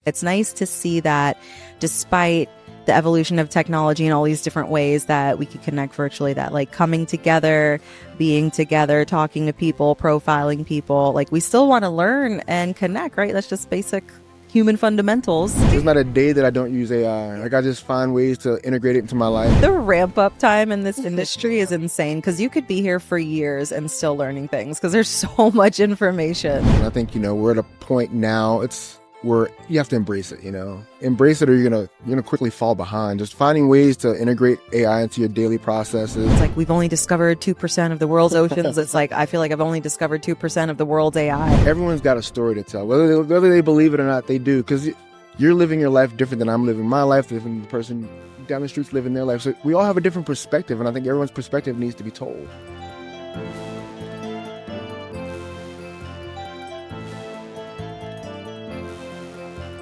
It's nice to see that despite the evolution of technology and all these different ways that we can connect virtually, that like coming together, being together, talking to people, profiling people, like we still want to learn and connect, right? That's just basic human fundamentals. There's not a day that I don't use AI. Like I just find ways to integrate it into my life. The ramp up time in this industry is insane because you could be here for years and still learning things because there's so much information. And I think, we're at a point now, where you have to embrace it, embrace it or you're gonna quickly fall behind. Just finding ways to integrate AI into your daily processes. It's like we've only discovered 2% of the world's oceans. It's like I feel like I've only discovered 2% of the world's AI. Everyone's got a story to tell, whether they believe it or not. They do, because you're living your life different than I'm living my life, different than the person down the street's living their life. So we all have a different perspective, and I think everyone's perspective needs to be told.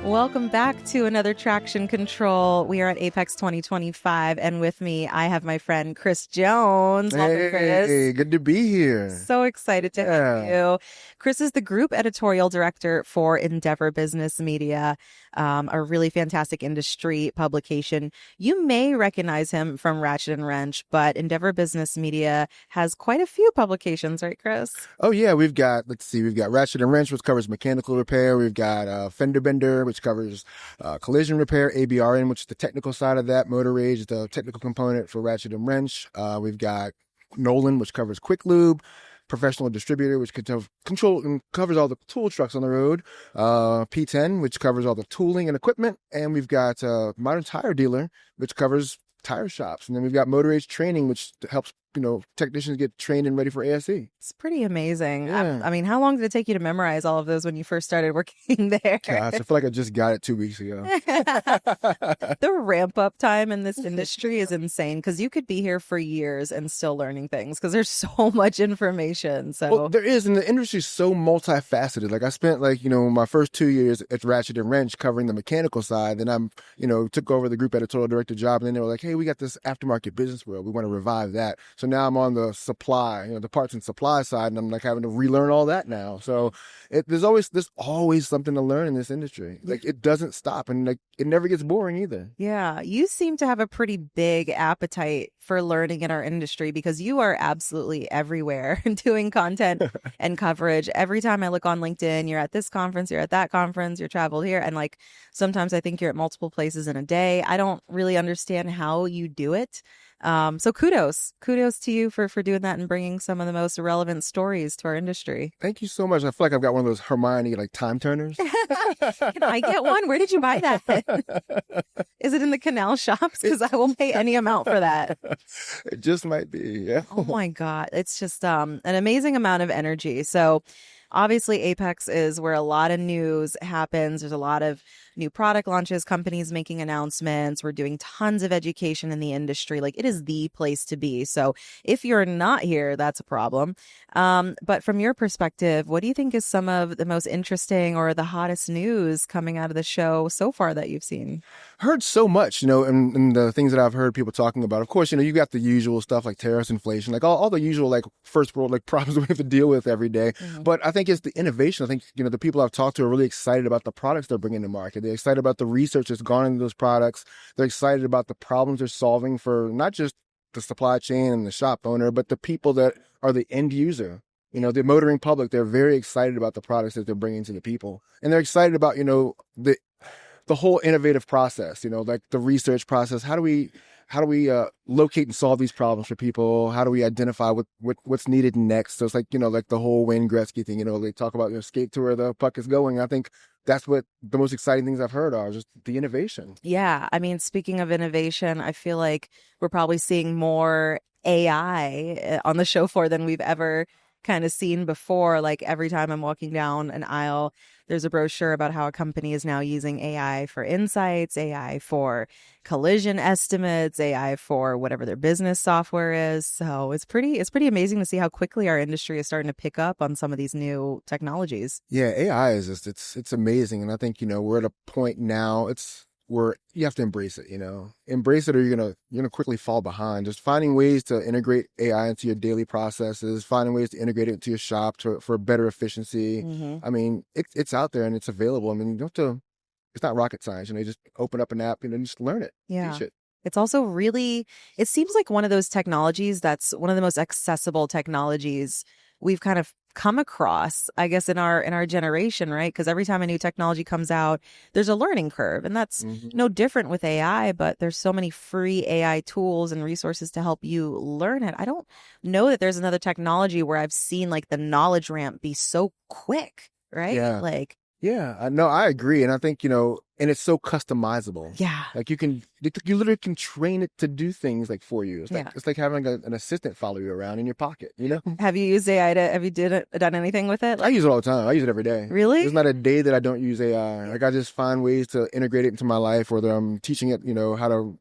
Welcome back to another Traction Control. We are at AAPEX 2025, and with me, I have my friend Chris Jones. Welcome, Chris. Hey, good to be here. So excited to have you. Chris is the Group Editorial Director for Endeavor Business Media, a really fantastic industry publication. You may recognize him from Ratchet and Wrench, but Endeavor Business Media has quite a few publications, right, Chris? Oh, yeah. We've got Ratchet and Wrench, which covers mechanical repair. We've got Fender Bender, which covers collision repair, ABRN, which is the technical side of that, motor rage, the technical component for Ratchet and Wrench. We've got Nolan, which covers quick lube, professional distributor, which control and covers all the tool trucks on the road, P10, which covers all the tooling and equipment, and we've got Modern Tire Dealer, which covers tire shops, and then we've got motor rage training, which helps technicians get trained and ready for ASE. It's pretty amazing. Yeah. I mean, how long did it take you to memorize all of those when you first started working there? Gosh, I feel like I just got it 2 weeks ago. The ramp up time in this industry is insane because you could be here for years and still learning things because there's so much information. So there is, and the industry is so multifaceted. Like I spent my first 2 years at Ratchet and Wrench covering the mechanical side. Then I'm took over the group editorial director job, and then they were like, hey, we got this aftermarket business world. We want to revive that. So now I'm on the supply, the parts and supply side, and I'm like having to relearn all that now. So there's always something to learn in this industry. Like it doesn't stop, and like it never gets boring either. Yeah, you seem to have a pretty big appetite for learning in our industry because you are absolutely everywhere doing content and coverage. Every time I look on LinkedIn, you're at this conference, you're at that conference, you're traveled here, and like sometimes I think you're at multiple places in a day. I don't really understand how you do it. So kudos to you for doing that and bringing some of the most relevant stories to our industry. Thank you so much. I feel like I've got one of those Hermione time turners. Can I get one? Where did you buy that? Is it in the canal shops? Because I will pay any amount for that. It just might be. Yeah. Oh my God. It's just an amazing amount of energy. So obviously, AAPEX is where a lot of news happens. There's a lot of new product launches, companies making announcements. We're doing tons of education in the industry. Like it is the place to be. So if you're not here, that's a problem. But from your perspective, what do you think is some of the most interesting or the hottest news coming out of the show so far that you've seen? Heard so much, and the things that I've heard people talking about. Of course, you got the usual stuff like tariffs, inflation, like all the usual like first world like problems we have to deal with every day. Mm-hmm. But I think it's the innovation. I think, the people I've talked to are really excited about the products they're bringing to market. They're excited about the research that's gone into those products. They're excited about the problems they're solving for not just the supply chain and the shop owner, but the people that are the end user. The motoring public, they're very excited about the products that they're bringing to the people. And they're excited about, the whole innovative process, like the research process. How do we locate and solve these problems for people? How do we identify what's needed next? So it's like, like the whole Wayne Gretzky thing, they talk about skate to where the puck is going. I think that's what the most exciting things I've heard are, just the innovation. Yeah. I mean, speaking of innovation, I feel like we're probably seeing more AI on the show floor than we've ever kind of seen before. Like every time I'm walking down an aisle, there's a brochure about how a company is now using AI for insights, AI for collision estimates, AI for whatever their business software is. So it's pretty amazing to see how quickly our industry is starting to pick up on some of these new technologies. Yeah, AI is just it's amazing, and I think we're at a point now. Where you have to embrace it, embrace it or you're gonna quickly fall behind. Just finding ways to integrate AI into your daily processes, finding ways to integrate it into your shop for better efficiency. Mm-hmm. I mean, it's out there and it's available. I mean, you don't have to it's not rocket science. You just open up an app, and just learn it, Yeah. teach it. It's also really, it seems like one of those technologies that's one of the most accessible technologies we've kind of come across, I guess, in our generation, right? Because every time a new technology comes out, there's a learning curve. And that's no different with AI, but there's so many free AI tools and resources to help you learn it. I don't know that there's another technology where I've seen like the knowledge ramp be so quick, right? Yeah. Like, Yeah, I know, I agree. And I think, and it's so customizable. yeah. Like you literally can train it to do things like for you. Yeah. It's like having an assistant follow you around in your pocket, Have you used AI have you done anything with it? I use it all the time. I use it every day. Really? There's not a day that I don't use AI. Like I just find ways to integrate it into my life, whether I'm teaching it, how to,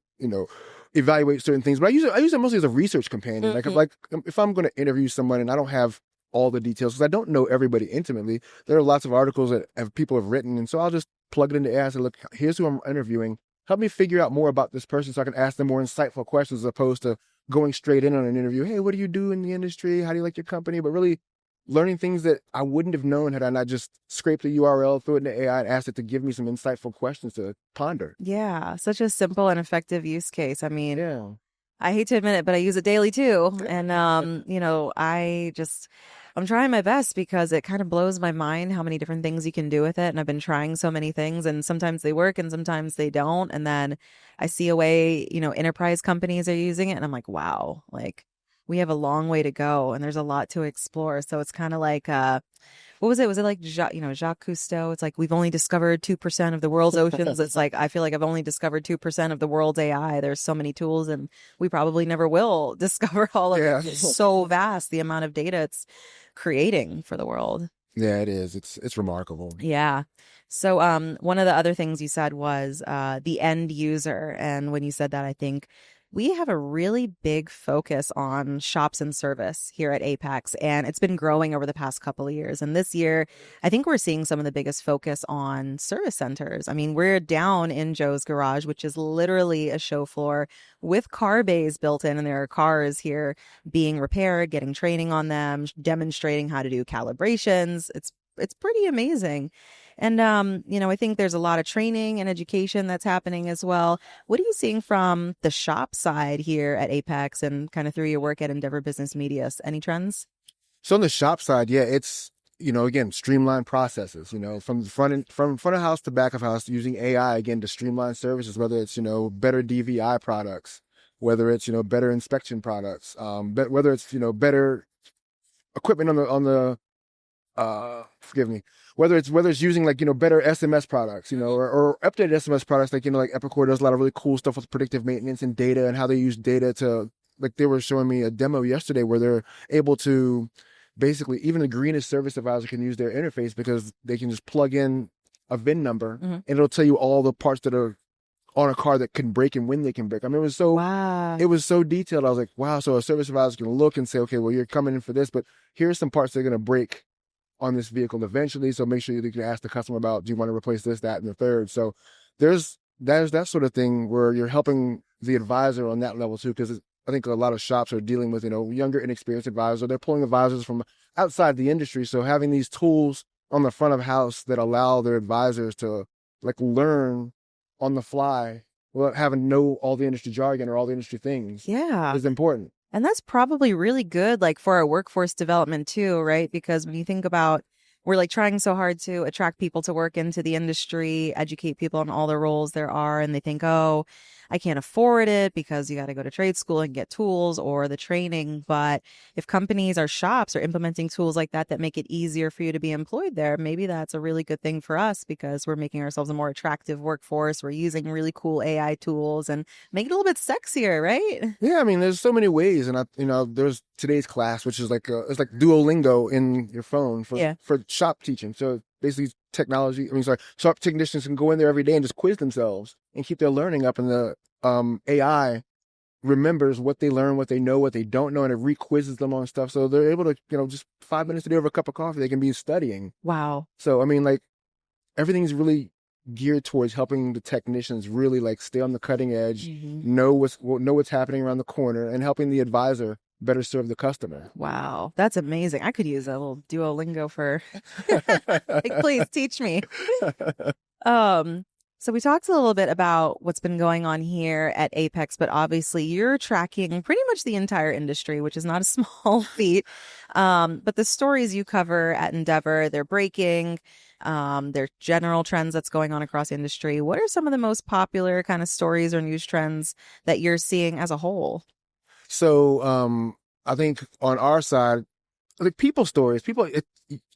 evaluate certain things. But I use it mostly as a research companion. Like if I'm going to interview someone and I don't have all the details, because I don't know everybody intimately, there are lots of articles that people have written, and so I'll just plug it into AI and say, look, here's who I'm interviewing. Help me figure out more about this person so I can ask them more insightful questions as opposed to going straight in on an interview. Hey, what do you do in the industry? How do you like your company? But really learning things that I wouldn't have known had I not just scraped the URL, threw it into AI, and asked it to give me some insightful questions to ponder. Yeah, such a simple and effective use case. I mean, Yeah. I hate to admit it, but I use it daily too. Yeah. And, I'm trying my best because it kind of blows my mind how many different things you can do with it. And I've been trying so many things, and sometimes they work and sometimes they don't. And then I see a way, enterprise companies are using it, and I'm like, wow, like we have a long way to go and there's a lot to explore. So it's kind of like, what was it? Was it like, Jacques Cousteau? It's like, we've only discovered 2% of the world's oceans. It's like, I feel like I've only discovered 2% of the world's AI. There's so many tools and we probably never will discover all of it. It's so vast, the amount of data it's creating for the world. Yeah, it is. It's remarkable. Yeah. So one of the other things you said was the end user. And when you said that, I think we have a really big focus on shops and service here at AAPEX, and it's been growing over the past couple of years. And this year, I think we're seeing some of the biggest focus on service centers. I mean, we're down in Joe's Garage, which is literally a show floor with car bays built in, and there are cars here being repaired, getting training on them, demonstrating how to do calibrations. It's pretty amazing. And, I think there's a lot of training and education that's happening as well. What are you seeing from the shop side here at AAPEX and kind of through your work at Endeavor Business Media? Any trends? So on the shop side, yeah, it's, again, streamlined processes, from from front of house to back of house, using AI, again, to streamline services, whether it's, better DVI products, whether it's, better inspection products, whether it's, better equipment forgive me, whether it's using like, better SMS products, or updated SMS products, like, like Epicor does a lot of really cool stuff with predictive maintenance and data, and how they use data to, like, they were showing me a demo yesterday where they're able to basically, even the greenest service advisor can use their interface because they can just plug in a VIN number and it'll tell you all the parts that are on a car that can break and when they can break. I mean, it was so detailed. I was like, wow. So a service advisor can look and say, okay, well, you're coming in for this, but here's some parts that are going to break on this vehicle eventually. So make sure you can ask the customer about, do you want to replace this, that, and the third. So there's that sort of thing where you're helping the advisor on that level too, because I think a lot of shops are dealing with, younger, inexperienced advisors. They're pulling advisors from outside the industry. So having these tools on the front of house that allow their advisors to like learn on the fly without having to know all the industry jargon or all the industry things is important. And that's probably really good, like for our workforce development too, right? Because when you think about, we're like trying so hard to attract people to work into the industry, educate people on all the roles there are, and they think, oh, I can't afford it because you got to go to trade school and get tools or the training. But if companies or shops are implementing tools like that make it easier for you to be employed there, maybe that's a really good thing for us because we're making ourselves a more attractive workforce. We're using really cool AI tools and make it a little bit sexier, right? Yeah, I mean, there's so many ways, and there's today's class, which is like it's like Duolingo in your phone for shop teaching. So basically, shop technicians can go in there every day and just quiz themselves and keep their learning up, and the AI remembers what they learn, what they know, what they don't know, and it re-quizzes them on stuff. So they're able to, just 5 minutes a day over a cup of coffee, they can be studying. Wow. So, I mean, like, everything's really geared towards helping the technicians really like stay on the cutting edge, know what's happening around the corner, and helping the advisor better serve the customer. Wow, that's amazing. I could use a little Duolingo for like, please teach me. So we talked a little bit about what's been going on here at Apex, but obviously you're tracking pretty much the entire industry, which is not a small feat. But the stories you cover at Endeavor, they're breaking, they're general trends that's going on across the industry. What are some of the most popular kind of stories or news trends that you're seeing as a whole? So I think on our side, like people stories,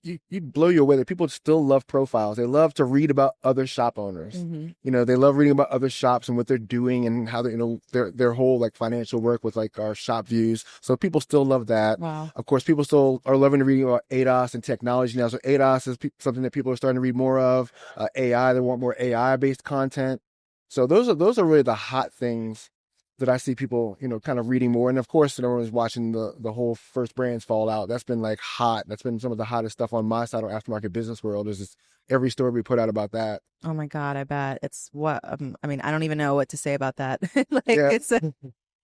you blow you away that people still love profiles. They love to read about other shop owners. Mm-hmm. You know, they love reading about other shops and what they're doing and how they, you know, their whole like financial work with like our shop views. So people still love that. Wow. Of course, people still are loving to read about ADAS and technology now. So ADAS is something that people are starting to read more of. AI, they want more AI based content. So those are really the hot things that I see people, you know, kind of reading more. And of course, everyone's watching the whole First Brands fallout. That's been like hot. That's been some of the hottest stuff on my side of aftermarket business world is just every story we put out about that. Oh my God, I bet it's what I mean, I don't even know what to say about that. Like Yeah.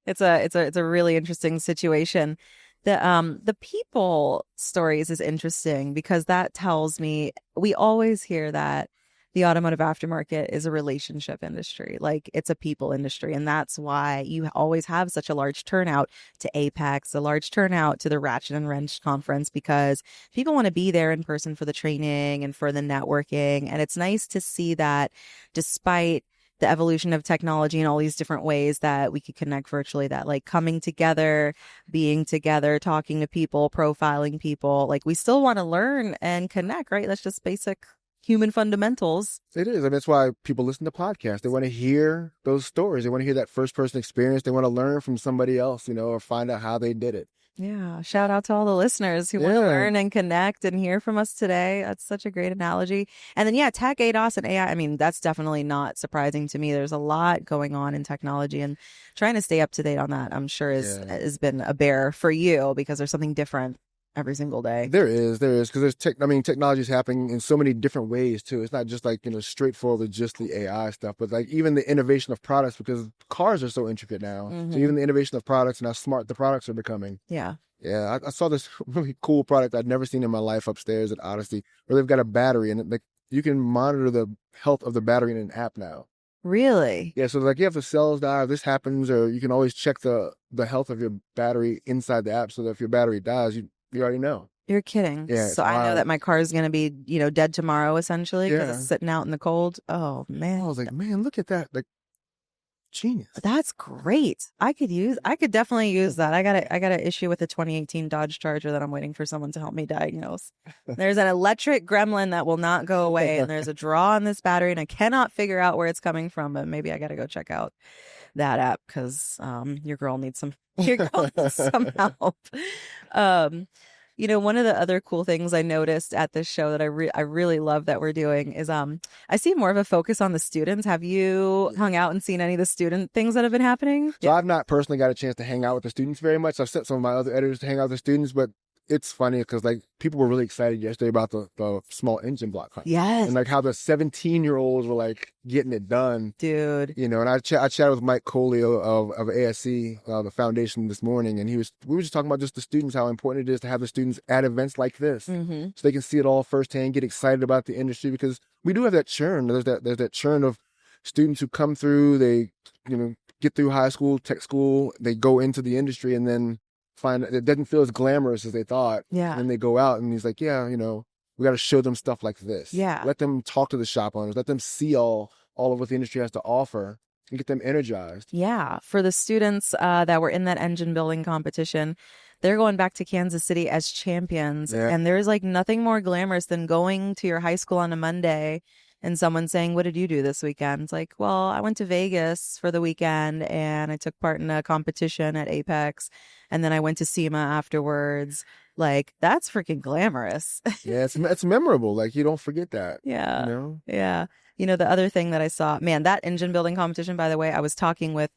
it's a really interesting situation. The people stories is interesting because that tells me we always hear that the automotive aftermarket is a relationship industry. Like it's a people industry. And that's why you always have such a large turnout to AAPEX, a large turnout to the Ratchet and Wrench conference, because people want to be there in person for the training and for the networking. And it's nice to see that despite the evolution of technology and all these different ways that we could connect virtually, that like coming together, being together, talking to people, profiling people, like we still want to learn and connect, right? That's just basic human fundamentals. It is. I mean, that's why people listen to podcasts. They want to hear those stories. They want to hear that first person experience. They want to learn from somebody else, you know, or find out how they did it. Yeah. Shout out to all the listeners who want to learn and connect and hear from us today. That's such a great analogy. And then, yeah, tech, ADAS, and AI. I mean, that's definitely not surprising to me. There's a lot going on in technology, and trying to stay up to date on that, I'm sure, has been a bear for you because there's something different every single day. There is, because there's technology is happening in so many different ways too. It's not just like, you know, straightforward with just the AI stuff, but like even the innovation of products, because cars are so intricate now. So even the innovation of products and how smart the products are becoming. Yeah. Yeah, I saw this really cool product I'd never seen in my life upstairs at Odyssey, where they've got a battery and like you can monitor the health of the battery in an app now. Really? Yeah, so like you have the cells die, or this happens, or you can always check the health of your battery inside the app, so that if your battery dies, you already know. You're kidding. Yeah, So I know that my car is going to be, dead tomorrow, essentially, because it's sitting out in the cold. Oh, man. I was like, man, look at that. Like, genius. That's great. I could definitely use that. I got an issue with a 2018 Dodge Charger that I'm waiting for someone to help me diagnose. There's an electric gremlin that will not go away, and there's a draw on this battery, and I cannot figure out where it's coming from, but maybe I got to go check out that app because your girl needs some help. One of the other cool things I noticed at this show that I really love that we're doing is I see more of a focus on the students. Have you hung out and seen any of the student things that have been happening? So I've not personally got a chance to hang out with the students very much. I've sent some of my other editors to hang out with the students, but it's funny because like people were really excited yesterday about the small engine block hunt. Yes. And like how the 17-year-olds were like getting it done. Dude. You know, and I chatted with Mike Coley of ASC, the foundation this morning, and we were just talking about just the students, how important it is to have the students at events like this. So they can see it all firsthand, get excited about the industry, because we do have that churn. There's that churn of students who come through, they, get through high school, tech school, they go into the industry and then find it doesn't feel as glamorous as they thought. Yeah. And they go out and he's like, yeah, we got to show them stuff like this. Yeah. Let them talk to the shop owners. Let them see all of what the industry has to offer and get them energized. Yeah. For the students that were in that engine building competition, they're going back to Kansas City as champions. Yeah. And there's like nothing more glamorous than going to your high school on a Monday and someone saying, what did you do this weekend? It's like, well, I went to Vegas for the weekend and I took part in a competition at AAPEX. And then I went to SEMA afterwards. Like, that's freaking glamorous. Yeah, it's memorable. Like, you don't forget that. Yeah. Yeah. The other thing that I saw, man, that engine building competition, by the way, I was talking with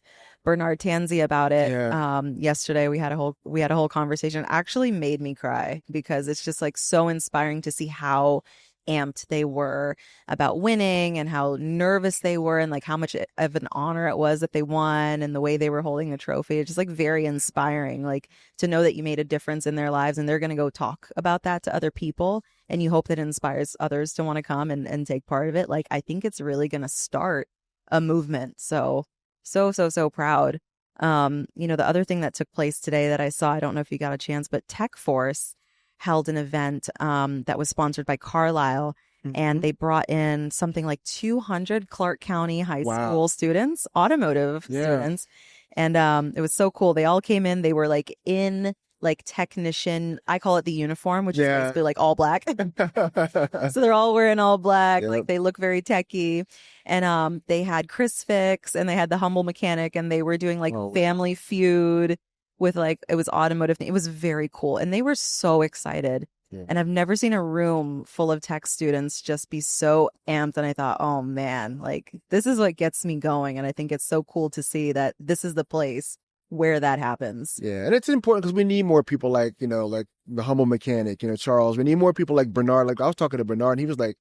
Bernard Tanzi about it. Yeah. Yesterday we had a whole conversation. It actually made me cry because it's just like so inspiring to see how amped they were about winning and how nervous they were and like how much of an honor it was that they won and the way they were holding the trophy. It's just like very inspiring, like to know that you made a difference in their lives and they're going to go talk about that to other people. And you hope that it inspires others to want to come and take part of it. Like, I think it's really going to start a movement. So proud. The other thing that took place today that I saw, I don't know if you got a chance, but Tech Force held an event that was sponsored by Carlisle, and they brought in something like 200 Clark County high school students, automotive students, and it was so cool. They all came in. They were like in like technician, I call it the uniform, which is basically like all black. So they're all wearing all black, like they look very techy. And they had Chris Fix and they had the Humble Mechanic, and they were doing like Family Feud with like, it was automotive. It was very cool. And they were so excited. Yeah. And I've never seen a room full of tech students just be so amped. And I thought, oh man, like this is what gets me going. And I think it's so cool to see that this is the place where that happens. Yeah. And it's important because we need more people like, like the Humble Mechanic, Charles. We need more people like Bernard. Like I was talking to Bernard and he was like,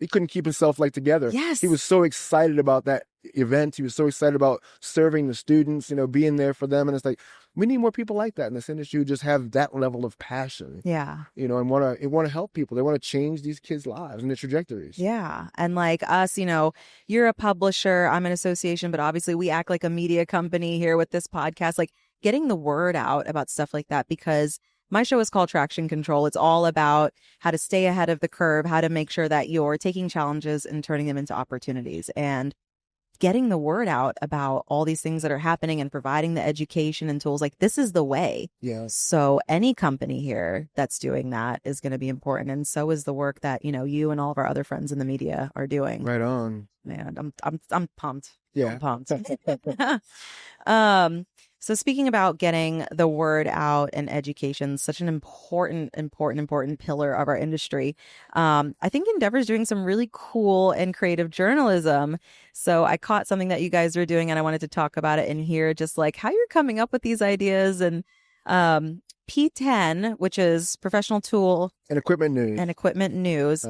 he couldn't keep himself like together. Yes. He was so excited about that event. He was so excited about serving the students, being there for them. And it's like, we need more people like that in this industry who just have that level of passion. Yeah. And want to help people. They want to change these kids' lives and their trajectories. Yeah. And like us, you're a publisher, I'm an association, but obviously we act like a media company here with this podcast, like getting the word out about stuff like that, because my show is called Traction Control. It's all about how to stay ahead of the curve, how to make sure that you're taking challenges and turning them into opportunities, and getting the word out about all these things that are happening and providing the education and tools. Like this is the way. Yeah. So any company here that's doing that is going to be important. And so is the work that, you and all of our other friends in the media are doing. Right on. Man, I'm pumped. Yeah. I'm pumped. So speaking about getting the word out and education, such an important pillar of our industry. I think Endeavor is doing some really cool and creative journalism. So I caught something that you guys were doing and I wanted to talk about it in here, just like how you're coming up with these ideas. And P10, which is Professional Tool and Equipment News,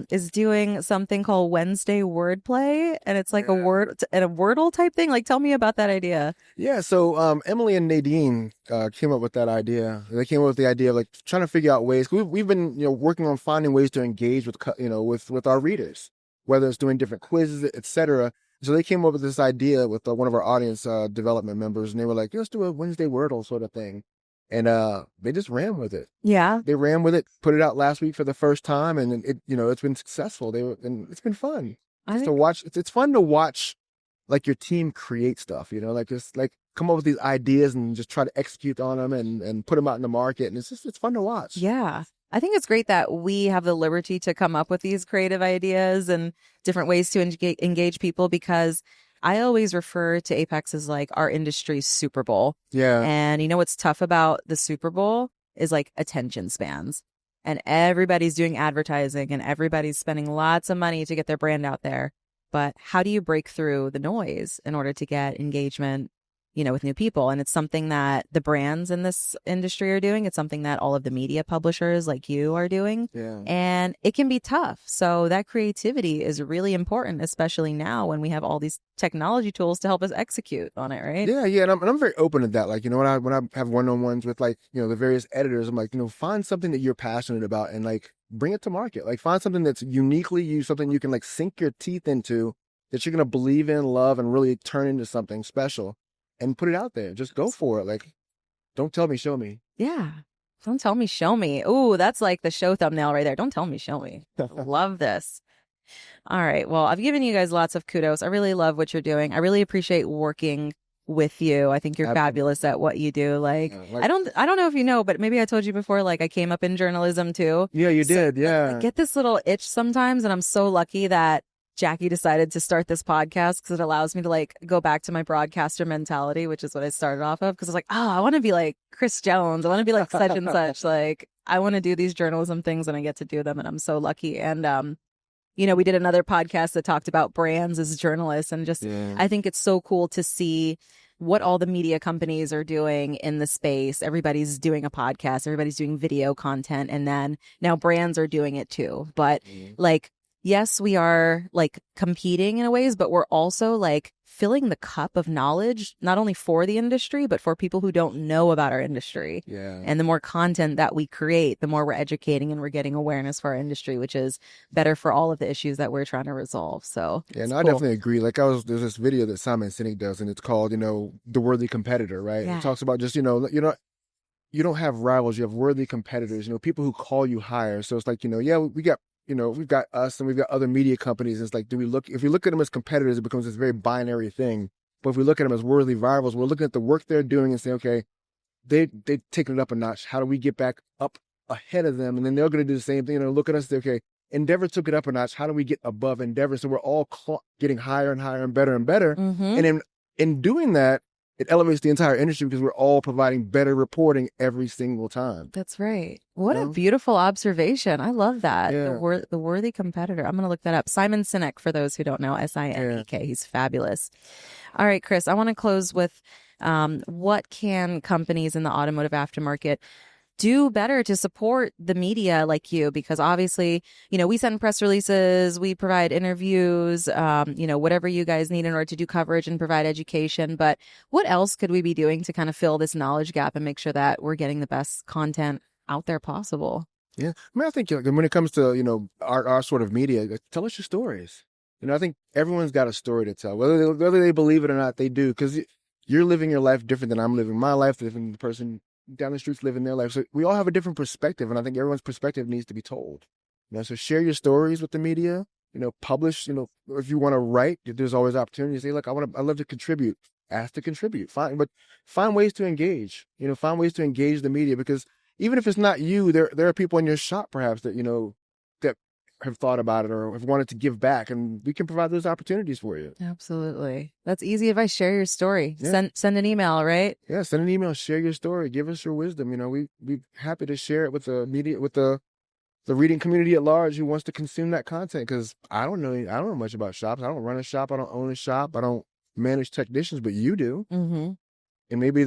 is doing something called Wednesday Wordplay, and it's like a Wordle type thing. Like, tell me about that idea. Yeah, so Emily and Nadine came up with that idea. They came up with the idea of like trying to figure out ways. We've been working on finding ways to engage with our readers, whether it's doing different quizzes, etc. So they came up with this idea with one of our audience development members, and they were like, let's do a Wednesday Wordle sort of thing. And they just ran with it. Yeah. They ran with it, put it out last week for the first time, and it's been successful. And it's been fun to watch. It's fun to watch like your team create stuff, like just like come up with these ideas and just try to execute on them and put them out in the market. And it's fun to watch. Yeah. I think it's great that we have the liberty to come up with these creative ideas and different ways to engage people, because I always refer to AAPEX as like our industry's Super Bowl. Yeah. And what's tough about the Super Bowl is like attention spans. And everybody's doing advertising and everybody's spending lots of money to get their brand out there. But how do you break through the noise in order to get engagement, with new people? And it's something that the brands in this industry are doing. It's something that all of the media publishers like you are doing. Yeah. And it can be tough. So that creativity is really important, especially now when we have all these technology tools to help us execute on it, right? Yeah, yeah. And I'm very open to that. Like, when I have one-on-ones with like, the various editors, I'm like, find something that you're passionate about and like bring it to market. Like find something that's uniquely you, something you can like sink your teeth into, that you're going to believe in, love, and really turn into something special. And put it out there. Just go for it. Like, don't tell me, show me. Yeah. Don't tell me, show me. Ooh, that's like the show thumbnail right there. Don't tell me, show me. Love this. All right. Well, I've given you guys lots of kudos. I really love what you're doing. I really appreciate working with you. I think you're fabulous at what you do. Like, I don't know if you know, but maybe I told you before, like I came up in journalism too. Yeah, you did. Yeah. I get this little itch sometimes, and I'm so lucky that Jackie decided to start this podcast because it allows me to like go back to my broadcaster mentality, which is what I started off of. Because I was like, oh, I want to be like Chris Jones. I want to be like such and such. Like, I want to do these journalism things and I get to do them. And I'm so lucky. And, we did another podcast that talked about brands as journalists. And just, I think it's so cool to see what all the media companies are doing in the space. Everybody's doing a podcast, everybody's doing video content, and then now brands are doing it too. But like, yes, we are like competing in a ways, but we're also like filling the cup of knowledge, not only for the industry, but for people who don't know about our industry. Yeah. And the more content that we create, the more we're educating and we're getting awareness for our industry, which is better for all of the issues that we're trying to resolve. So yeah, no, I definitely agree. Like there's this video that Simon Sinek does, and it's called, The Worthy Competitor, right? Yeah. It talks about just, you don't have rivals, you have worthy competitors, people who call you higher. So it's like, yeah, we got, we've got us and we've got other media companies. It's like, if we look at them as competitors, it becomes this very binary thing. But if we look at them as worthy rivals, we're looking at the work they're doing and say, okay, they've taken it up a notch. How do we get back up ahead of them? And then they're going to do the same thing. Look at us and say, okay, Endeavor took it up a notch. How do we get above Endeavor? So we're all getting higher and higher and better and better. And in doing that, it elevates the entire industry because we're all providing better reporting every single time. That's right. What a beautiful observation. I love that. Yeah. The worthy competitor. I'm going to look that up. Simon Sinek, for those who don't know, Sinek. Yeah. He's fabulous. All right, Chris, I want to close with what can companies in the automotive aftermarket do better to support the media like you? Because obviously, we send press releases, we provide interviews, whatever you guys need in order to do coverage and provide education. But what else could we be doing to kind of fill this knowledge gap and make sure that we're getting the best content out there possible? Yeah. I mean, I think when it comes to, our sort of media, tell us your stories. I think everyone's got a story to tell, whether they believe it or not, they do. Because you're living your life different than I'm living my life, different than the person down the streets living their life. So we all have a different perspective, and I think everyone's perspective needs to be told. So share your stories with the media, publish, if you want to write, there's always opportunities. Say, look, I love to contribute. Ask to contribute. Find ways to engage, find ways to engage the media, because even if it's not you, there are people in your shop perhaps that, that have thought about it or have wanted to give back, and we can provide those opportunities for you. Absolutely. That's easy advice. Share your story. Yeah. Send an email, right? Yeah, send an email, share your story, give us your wisdom. We're happy to share it with the media, with the reading community at large who wants to consume that content, because I don't know much about shops. I don't run a shop, I don't own a shop, I don't manage technicians, but you do. And maybe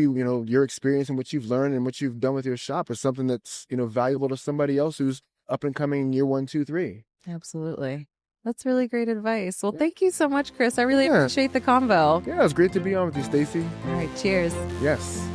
your experience and what you've learned and what you've done with your shop is something that's valuable to somebody else who's up and coming in year 1, 2, 3. Absolutely. That's really great advice. Well, thank you so much, Chris. I really appreciate the convo. Yeah, it was great to be on with you, Stacey. All right, cheers. Yes.